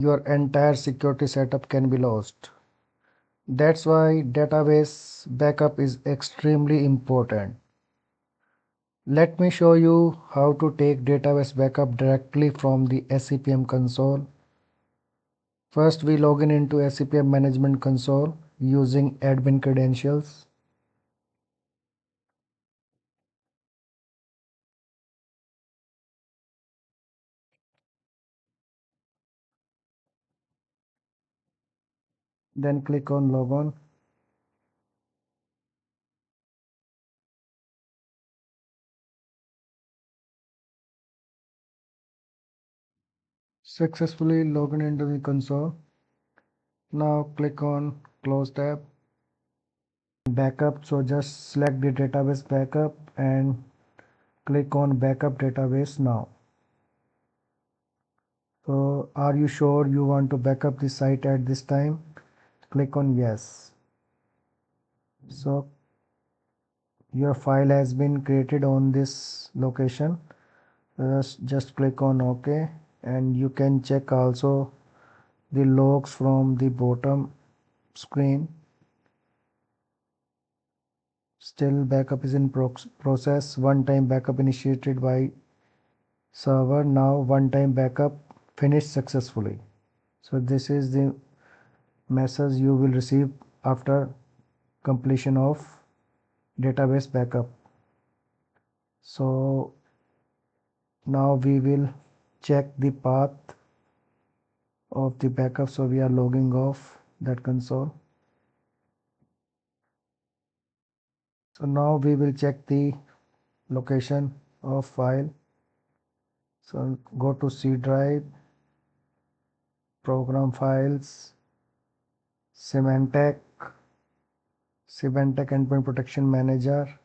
your entire security setup can be lost. That's why database backup is extremely important. Let me show you how to take database backup directly from the SEPM console. First, we log in into SEPM management console using admin credentials. Then click on logon. Successfully logged into the console. Now click on close tab. Backup, so just select the database backup and click on backup database now. So are you sure you want to backup the site at this time? Click on yes. So your file has been created on this location. Just click on OK, and you can check also the logs from the bottom screen. Still backup is in process. One-time backup initiated by server. Now one-time backup finished successfully. So this is the message you will receive after completion of database backup. So now we will check the path of the backup. So we are logging off that console. So now we will check the location of file. So go to C drive, program files, Symantec, Symantec Endpoint Protection Manager,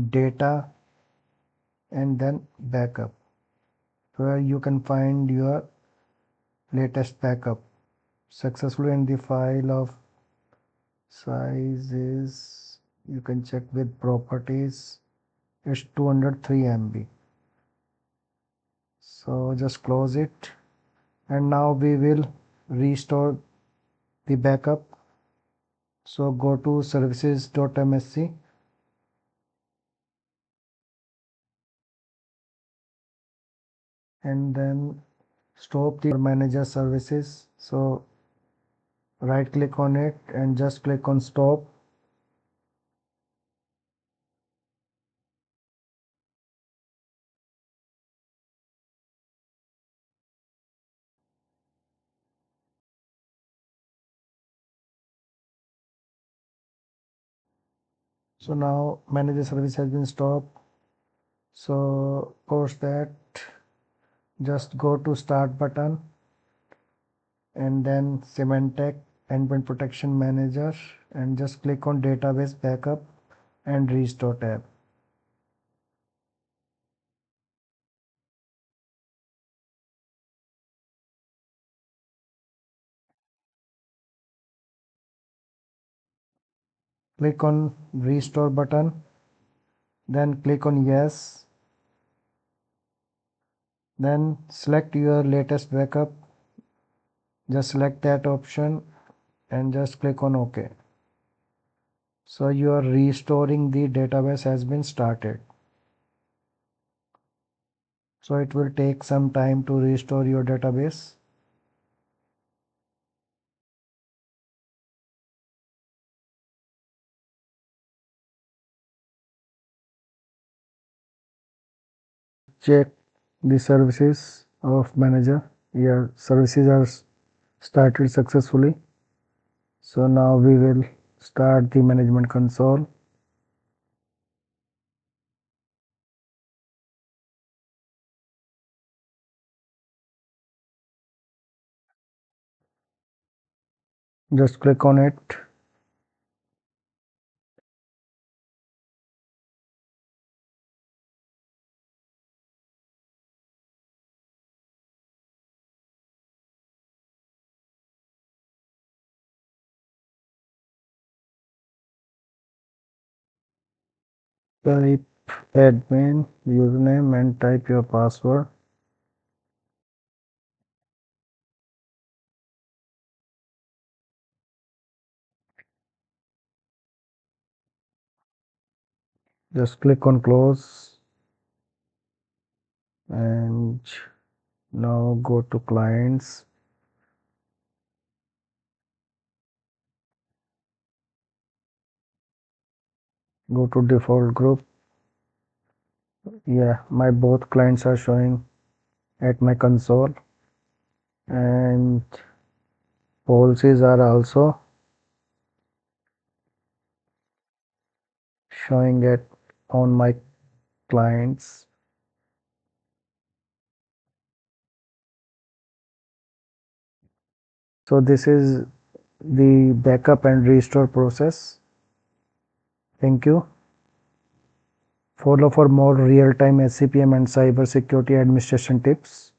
data, and then backup, where you can find your latest backup. Successfully in the file of size is, you can check with properties, it's 203 MB. So just close it, and now we will restore the backup. So go to services.msc, and then stop the manager services. So right click on it and just click on stop. So now manager service has been stopped. So post that, just go to start button and then Symantec Endpoint Protection Manager and just click on database backup and restore tab. Click on restore button, then click on yes, then select your latest backup, just select that option and just click on OK. So your restoring the database has been started. So it will take some time to restore your database. Check the services of manager. Your services are started successfully. So now we will start the management console. Just click on it. Type admin username and type your password. Just click on close and now go to clients. Go to default group. Yeah, my both clients are showing at my console, and policies are also showing it on my clients. So this is the backup and restore process. Thank you. Follow for more real-time SEPM and cybersecurity administration tips.